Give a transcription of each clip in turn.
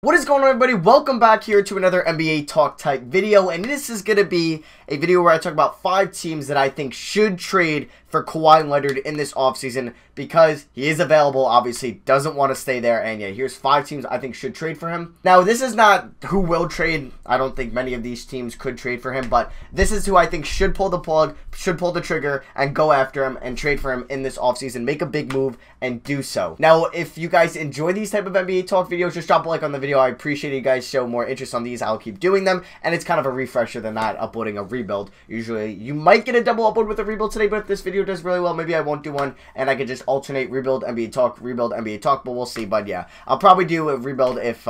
What is going on, everybody? Welcome back here to another NBA Talk type video, and this is going to be a video where I talk about 5 teams that I think should trade for Kawhi Leonard in this offseason because he is available, obviously, doesn't want to stay there, and yeah, here's 5 teams I think should trade for him. Now, this is not who will trade. I don't think many of these teams could trade for him, but this is who I think should pull the plug, should pull the trigger, and go after him and trade for him in this offseason, make a big move, and do so. Now, if you guys enjoy these type of NBA Talk videos, just drop a like on the video. I appreciate you guys show more interest on these. I'll keep doing them, and it's kind of a refresher than not uploading a rebuild. Usually, you might get a double upload with a rebuild today, but if this video does really well, maybe I won't do one, and I could just alternate rebuild NBA Talk, but we'll see. But yeah, I'll probably do a rebuild if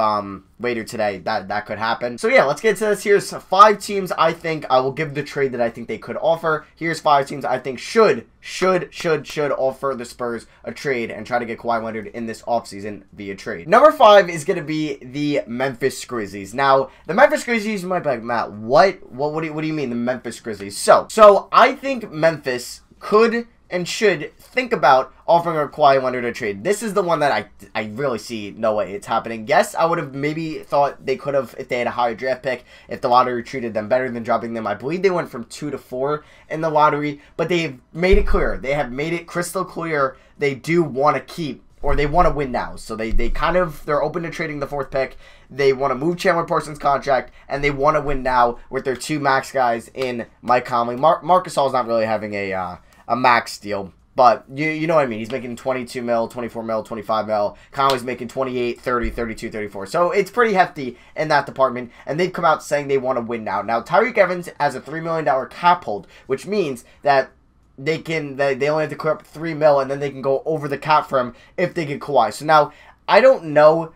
later today. That could happen. So yeah, let's get to this. Here's 5 teams I think I will give the trade that I think they could offer. Here's 5 teams I think should offer the Spurs a trade and try to get Kawhi Leonard in this offseason via trade. Number 5 is going to be the Memphis Grizzlies. Now, the Memphis Grizzlies, you might be like, Matt, what do you mean the Memphis Grizzlies? So I think Memphis could and should think about offering a Kawhi Leonard a trade. This is the one that I really see no way it's happening. Yes, I would have maybe thought they could have if they had a higher draft pick, if the lottery treated them better than dropping them. I believe they went from 2 to 4 in the lottery, but they've made it clear. They have made it crystal clear they do want to keep, or they want to win now. So they're open to trading the 4th pick. They want to move Chandler Parsons' contract, and they want to win now with their 2 max guys in Mike Conley. Marc Gasol's not really having a max deal, but you know what I mean. He's making 22 mil, 24 mil, 25 mil. Conley's making 28, 30, 32, 34. So it's pretty hefty in that department, and they've come out saying they want to win now. Now, Tyreke Evans has a $3 million cap hold, which means that they only have to clear up 3 mil, and then they can go over the cap for him if they get Kawhi. So now, I don't know,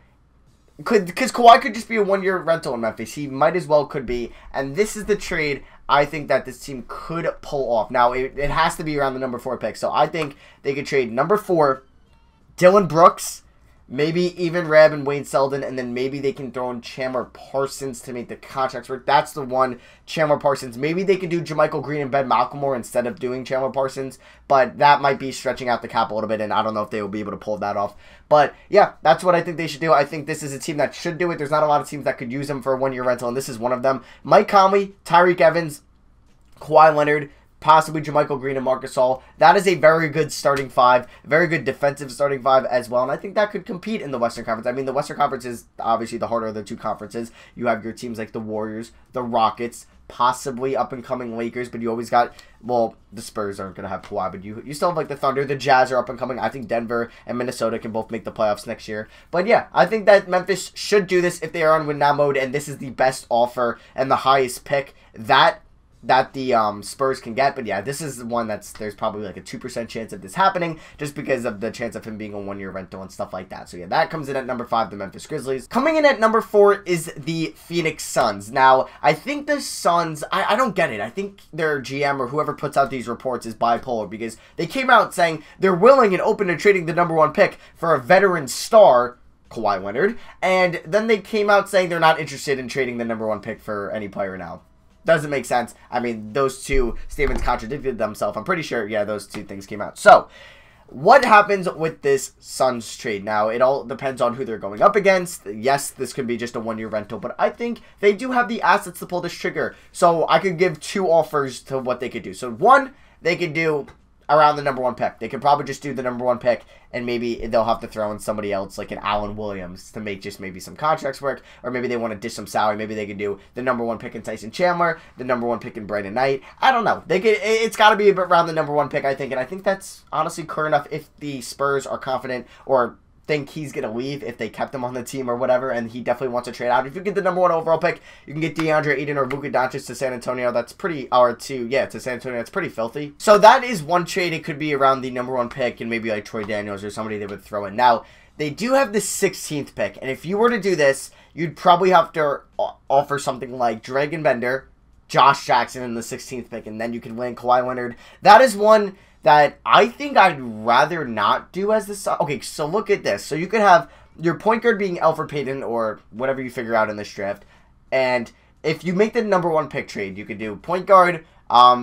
because Kawhi could just be a 1-year rental in Memphis. He might as well could be, and this is the trade I think that this team could pull off. Now, it has to be around the number 4 pick. So I think they could trade number 4, Dillon Brooks, maybe even Rab and Wayne Selden, and then maybe they can throw in Chandler Parsons to make the contracts work. That's the one, Chandler Parsons. Maybe they could do JaMychal Green and Ben McLemore instead of doing Chandler Parsons, but that might be stretching out the cap a little bit, and I don't know if they will be able to pull that off. But yeah, that's what I think they should do. I think this is a team that should do it. There's not a lot of teams that could use them for a 1-year rental, and this is one of them. Mike Conley, Tyreke Evans, Kawhi Leonard, possibly JaMychal Green and Marc Gasol. That is a very good starting 5, very good defensive starting 5 as well, and I think that could compete in the Western Conference. I mean, the Western Conference is obviously the harder of the 2 conferences. You have your teams like the Warriors, the Rockets, possibly up-and-coming Lakers, but you always got, well, the Spurs aren't going to have Kawhi, but you still have, like, the Thunder. The Jazz are up-and-coming. I think Denver and Minnesota can both make the playoffs next year. But, yeah, I think that Memphis should do this if they are on win-now mode, and this is the best offer and the highest pick that the Spurs can get. But yeah, this is one there's probably like a 2% chance of this happening just because of the chance of him being a 1-year rental and stuff like that. So yeah, that comes in at number 5, the Memphis Grizzlies. Coming in at number 4 is the Phoenix Suns. Now, I think the Suns, I don't get it. I think their GM or whoever puts out these reports is bipolar, because they came out saying they're willing and open to trading the number 1 pick for a veteran star, Kawhi Leonard, and then they came out saying they're not interested in trading the number 1 pick for any player now. Doesn't make sense. I mean, those 2 statements contradicted themselves. I'm pretty sure, yeah, those 2 things came out. So, what happens with this Suns trade? Now, it all depends on who they're going up against. Yes, this could be just a 1-year rental, but I think they do have the assets to pull this trigger. So, I could give 2 offers to what they could do. So, 1, they could do around the number 1 pick. They could probably just do the number 1 pick, and maybe they'll have to throw in somebody else like an Allen Williams to make just maybe some contracts work, or maybe they want to dish some salary. Maybe they could do the number 1 pick in Tyson Chandler, the number 1 pick in Brandon Knight. I don't know. It's got to be around the number 1 pick, I think, and I think that's honestly clear enough if the Spurs are confident or think he's going to leave if they kept him on the team or whatever, and he definitely wants to trade out. If you get the number 1 overall pick, you can get DeAndre Ayton or Luka Doncic to San Antonio. That's pretty, to San Antonio. That's pretty filthy. So that is one trade. It could be around the number 1 pick and maybe like Troy Daniels or somebody they would throw in. Now, they do have the 16th pick, and if you were to do this, you'd probably have to offer something like Dragan Bender, Josh Jackson in the 16th pick, and then you can land Kawhi Leonard. That is one that I think I'd rather not do as the... Okay, so look at this. So you could have your point guard being Elfrid Payton or whatever you figure out in this draft. And if you make the number 1 pick trade, you could do point guard,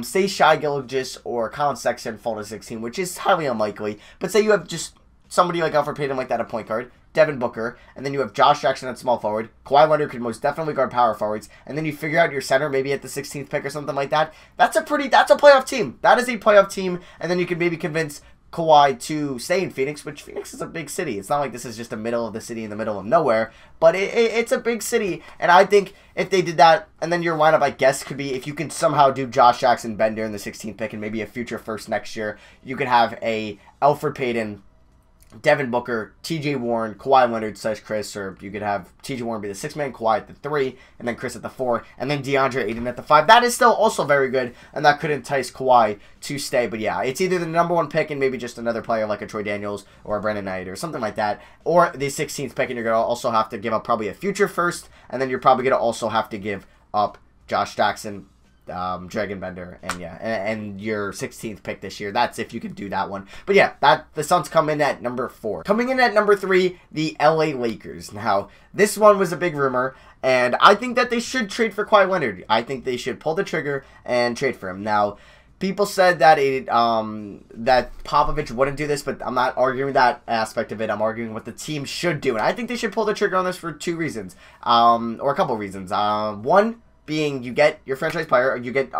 say Shai Gilgeous or Colin Sexton fall to 16, which is highly unlikely. But say you have just somebody like Elfrid Payton like that at point guard. Devin Booker, and then you have Josh Jackson at small forward. Kawhi Leonard could most definitely guard power forwards, and then you figure out your center maybe at the 16th pick or something like that. That's a playoff team. That is a playoff team, and then you can maybe convince Kawhi to stay in Phoenix, which Phoenix is a big city. It's not like this is just the middle of the city in the middle of nowhere, but it's a big city, and I think if they did that, and then your lineup, I guess, could be if you can somehow do Josh Jackson, Bender in the 16th pick, and maybe a future first next year, you could have a Elfrid Payton, Devin Booker, TJ Warren, Kawhi Leonard / Chris, or you could have TJ Warren be the 6-man, Kawhi at the 3, and then Chris at the 4, and then DeAndre Ayton at the 5. That is still also very good, and that could entice Kawhi to stay. But yeah, it's either the number 1 pick and maybe just another player like a Troy Daniels or a Brandon Knight or something like that, or the 16th pick, and you're going to also have to give up probably a future first, and then you're probably going to also have to give up Josh Jackson, Dragon Bender, and yeah, and your 16th pick this year. That's if you could do that one. But yeah, the Suns come in at number 4. Coming in at number 3, the LA Lakers. Now, this one was a big rumor, and I think that they should trade for Kawhi Leonard. I think they should pull the trigger and trade for him. Now, people said that that Popovich wouldn't do this, but I'm not arguing that aspect of it. I'm arguing what the team should do, and I think they should pull the trigger on this for 2 reasons, or a couple reasons. One being you get your franchise player, you get,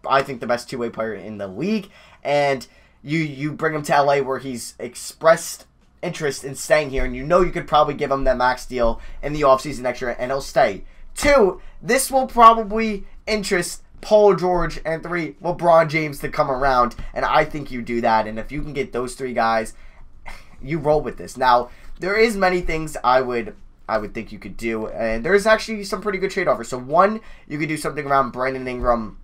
I think, the best two-way player in the league, and you bring him to LA where he's expressed interest in staying here, and you know you could probably give him that max deal in the offseason next year, and he'll stay. 2, this will probably interest Paul George, and 3, LeBron James to come around, and I think you do that, and if you can get those 3 guys, you roll with this. Now, there is many things I would think you could do, and there's actually some pretty good trade offers. So 1, you could do something around Brandon Ingram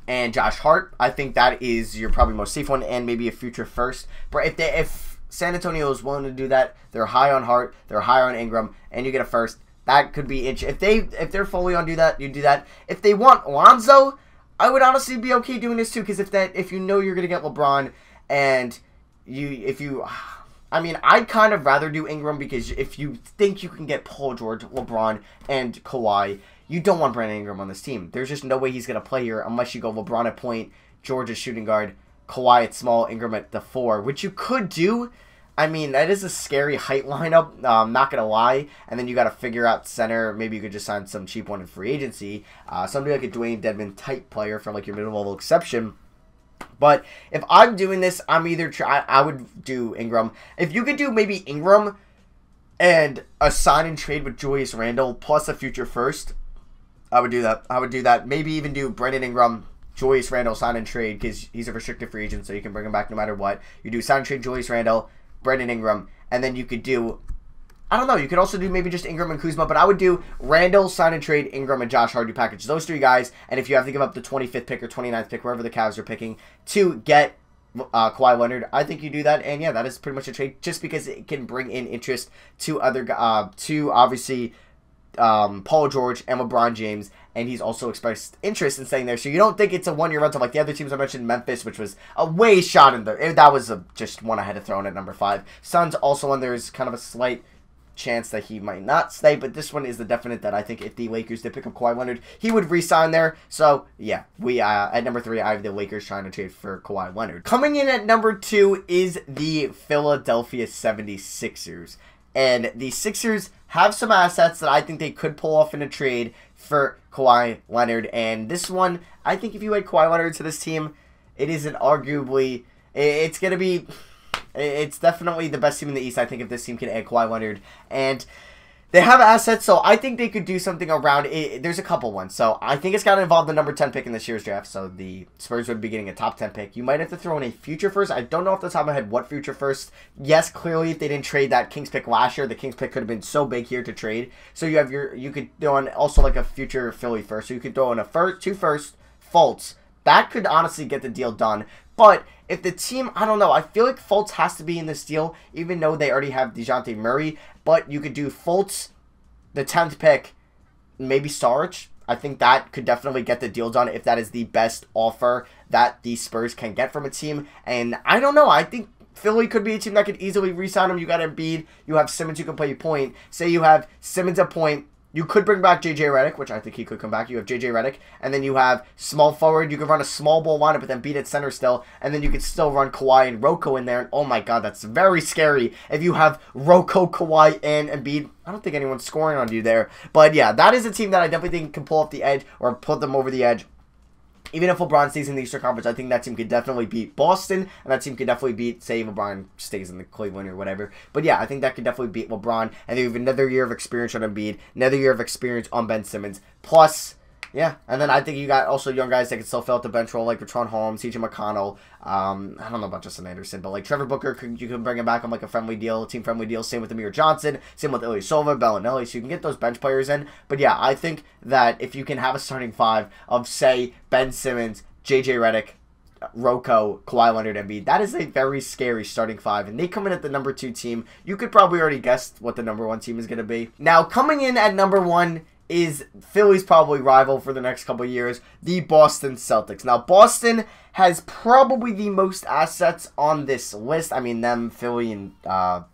and Josh Hart. I think that is your probably most safe one, and maybe a future first. But if San Antonio is willing to do that, they're high on Hart, they're high on Ingram, and you get a first. That could be if they're fully on do that, you do that. If they want Lonzo, I would honestly be okay doing this too, because if you know you're gonna get LeBron, and I mean, I'd kind of rather do Ingram, because if you think you can get Paul George, LeBron, and Kawhi, you don't want Brandon Ingram on this team. There's just no way he's going to play here unless you go LeBron at point, George at shooting guard, Kawhi at small, Ingram at the 4, which you could do. I mean, that is a scary height lineup, I'm not going to lie. And then you got to figure out center. Maybe you could just sign some cheap one in free agency. Somebody like a Dwayne Dedmon type player for like your mid-level exception. But if I'm doing this, I would do Ingram. If you could do maybe Ingram and a sign and trade with Julius Randle plus a future first, I would do that. I would do that. Maybe even do Brandon Ingram, Julius Randle sign and trade, because he's a restricted free agent, so you can bring him back no matter what. You do sign and trade Julius Randle, Brandon Ingram, and then you could do, I don't know, you could also do maybe just Ingram and Kuzma, but I would do Randle, sign and trade, Ingram, and Josh Hart. You package those 3 guys, and if you have to give up the 25th pick or 29th pick, wherever the Cavs are picking, to get Kawhi Leonard, I think you do that, and yeah, that is pretty much a trade, just because it can bring in interest to obviously Paul George and LeBron James, and he's also expressed interest in staying there, so you don't think it's a 1-year rental like the other teams I mentioned. Memphis, which was a way shot in the, that was just one I had to throw in at number 5. Suns also one, there's kind of a slight chance that he might not stay, but this one is the definite that I think if the Lakers did pick up Kawhi Leonard, he would re-sign there. So yeah, we at number 3, I have the Lakers trying to trade for Kawhi Leonard. Coming in at number 2 is the Philadelphia 76ers, and the Sixers have some assets that I think they could pull off in a trade for Kawhi Leonard, and this one, I think if you add Kawhi Leonard to this team, it isn't arguably, it's going to be, it's definitely the best team in the East, I think, if this team can add Kawhi Leonard. And they have assets, so I think they could do something around it. There's a couple ones. So I think it's got to involve the number 10 pick in this year's draft. So the Spurs would be getting a top 10 pick. You might have to throw in a future first. I don't know off the top of my head what future first. Yes, clearly, if they didn't trade that Kings pick last year, the Kings pick could have been so big here to trade. So you have you could throw in also like a future Philly first. So you could throw in a two first, Fultz. That could honestly get the deal done. But if the team, I don't know, I feel like Fultz has to be in this deal, even though they already have DeJounte Murray. But you could do Fultz, the 10th pick, maybe Sarge. I think that could definitely get the deal done if that is the best offer that the Spurs can get from a team. And I don't know, I think Philly could be a team that could easily re-sign him. You got Embiid, you have Simmons who can play point. Say you have Simmons at point, You could bring back JJ Redick, which I think he could come back. You have JJ Redick, and then you have small forward. You could run a small ball lineup, but then beat at center still, and then you could still run Kawhi and Rocco in there. And oh my God, that's very scary if you have Rocco, Kawhi, and Embiid. I don't think anyone's scoring on you there. But yeah, that is a team that I definitely think can pull off the edge or put them over the edge. Even if LeBron stays in the Eastern Conference, I think that team could definitely beat Boston, and that team could definitely beat, say, LeBron stays in the Cleveland or whatever. But yeah, I think that could definitely beat LeBron, and they have another year of experience on Embiid, another year of experience on Ben Simmons. Plus, yeah, and then I think you got also young guys that can still fill out the bench role, like Patron Holmes, CJ McConnell. I don't know about Justin Anderson, but like Trevor Booker, you can bring him back on like a friendly deal, team-friendly deal. Same with Amir Johnson, same with Ilyasova, Bellinelli, so you can get those bench players in. But yeah, I think that if you can have a starting five of, say, Ben Simmons, JJ Redick, Rocco, Kawhi Leonard, Embiid, that is a very scary starting five, and they come in at the number 2 team. You could probably already guess what the number 1 team is going to be. Now, coming in at number 1 is Philly's probably rival for the next couple of years, the Boston Celtics. Now, Boston has probably the most assets on this list. I mean, them, Philly, and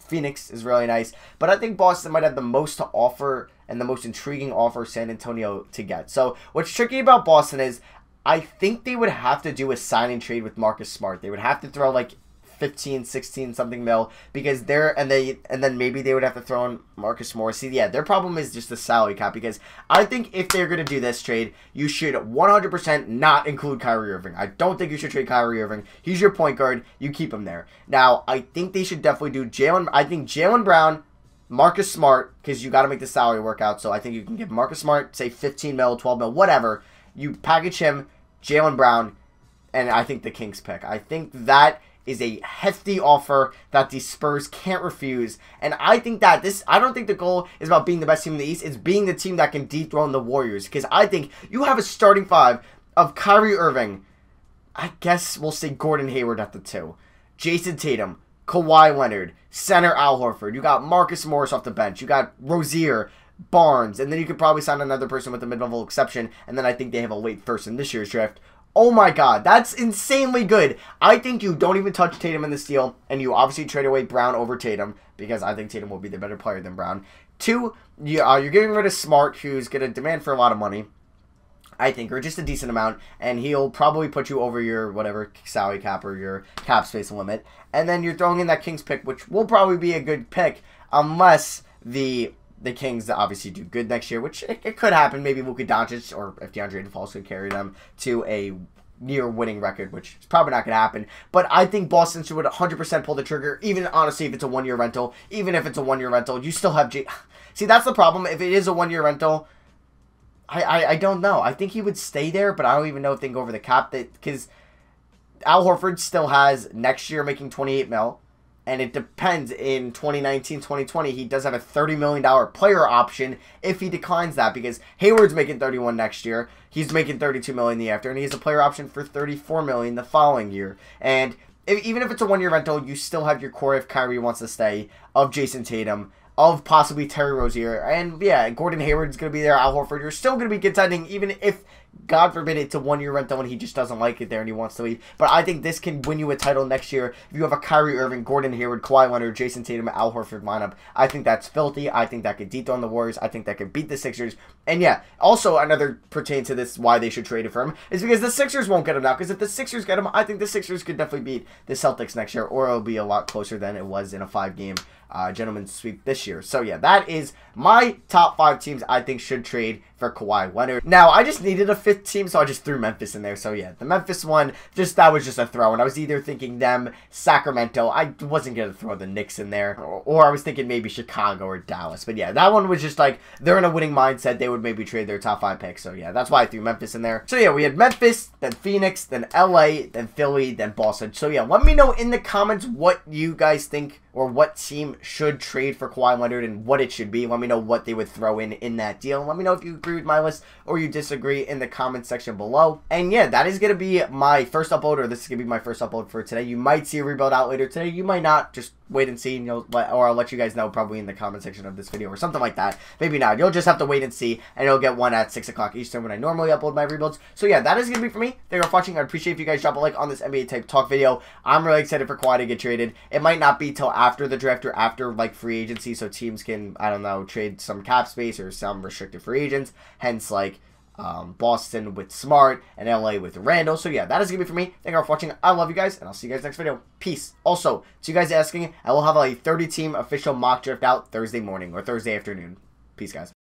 Phoenix is really nice, but I think Boston might have the most to offer and the most intriguing offer San Antonio to get. So, what's tricky about Boston is I think they would have to do a sign and trade with Marcus Smart. They would have to throw like 15, 16 something mil because and then maybe they would have to throw in Marcus Morris. See, yeah, their problem is just the salary cap, because I think if they're going to do this trade, you should 100% not include Kyrie Irving. I don't think you should trade Kyrie Irving. He's your point guard. You keep him there. Now, I think they should definitely do Jaylen Brown, Marcus Smart, because you got to make the salary work out. So I think you can give Marcus Smart, say 15 mil, 12 mil, whatever. You package him, Jaylen Brown, and I think the Kings pick. I think that is a hefty offer that the Spurs can't refuse. And I think that I don't think the goal is about being the best team in the East. It's being the team that can dethrone the Warriors. Because I think you have a starting five of Kyrie Irving. I guess we'll say Gordon Hayward at the 2. Jason Tatum, Kawhi Leonard, center Al Horford. You got Marcus Morris off the bench. You got Rozier, Barnes. And then you could probably sign another person with a mid-level exception. And then I think they have a late first in this year's draft. Oh my God, that's insanely good. I think you don't even touch Tatum in this deal, and you obviously trade away Brown over Tatum, because I think Tatum will be the better player than Brown. 2, you're getting rid of Smart, who's going to demand for a lot of money, I think, or just a decent amount, and he'll probably put you over your whatever salary cap or your cap space limit. And then you're throwing in that Kings pick, which will probably be a good pick, unless the Kings obviously do good next year, which it could happen. Maybe Luka Doncic or if DeAndre DeFalco could carry them to a near winning record, which is probably not going to happen. But I think Boston should 100% pull the trigger, even honestly if it's a 1-year rental. Even if it's a 1-year rental, you still have See, that's the problem. If it is a 1-year rental, I don't know. I think he would stay there, but I don't even know if they can go over the cap. Because Al Horford still has next year making 28 mil. And it depends, in 2019-2020, he does have a $30 million player option if he declines that, because Hayward's making 31 next year. He's making 32 million the after, and he has a player option for 34 million the following year. And even if it's a 1-year rental, you still have your core if Kyrie wants to stay, of Jason Tatum, of possibly Terry Rozier, and yeah, Gordon Hayward's going to be there, Al Horford. You're still going to be contending, even if, God forbid, it's a 1-year rental and he just doesn't like it there and he wants to leave. But I think this can win you a title next year if you have a Kyrie Irving, Gordon Hayward, Kawhi Leonard, Jason Tatum, Al Horford lineup. I think that's filthy. I think that could dethrone the Warriors. I think that could beat the Sixers. And yeah, also another pertain to this, why they should trade it for him, is because the Sixers won't get him now. Because if the Sixers get him, I think the Sixers could definitely beat the Celtics next year, or it'll be a lot closer than it was in a 5-game gentleman's sweep this year. So yeah, that is my top 5 teams I think should trade for Kawhi Leonard. Now, I just needed a 5th team, so I just threw Memphis in there. So yeah, the Memphis one, that was just a throw, and I was either thinking them, Sacramento. I wasn't going to throw the Knicks in there, or I was thinking maybe Chicago or Dallas. But yeah, that one was just like, they're in a winning mindset. They would maybe trade their top 5 picks. So yeah, that's why I threw Memphis in there. So yeah, we had Memphis, then Phoenix, then LA, then Philly, then Boston. So yeah, let me know in the comments what you guys think, or what team should trade for Kawhi Leonard and what it should be. Let me know what they would throw in that deal. Let me know if you agree agree with my list or you disagree in the comment section below. And yeah, that is going to be my first upload, or this is going to be my first upload for today. You might see a rebuild out later today. You might not. Just wait and see, or I'll let you guys know probably in the comment section of this video or something like that. Maybe not. You'll just have to wait and see, and you'll get one at 6 o'clock Eastern when I normally upload my rebuilds. So yeah, that is going to be for me. Thank you for watching. I'd appreciate if you guys drop a like on this NBA type talk video. I'm really excited for Kawhi to get traded. It might not be till after the draft or after like free agency, so teams can, I don't know, trade some cap space or some restricted free agents. Hence, like, Boston with Smart and LA with Randall. So yeah, that is going to be for me. Thank you for watching. I love you guys, and I'll see you guys next video. Peace. Also, to you guys asking, I will have a 30-team official mock draft out Thursday morning or Thursday afternoon. Peace, guys.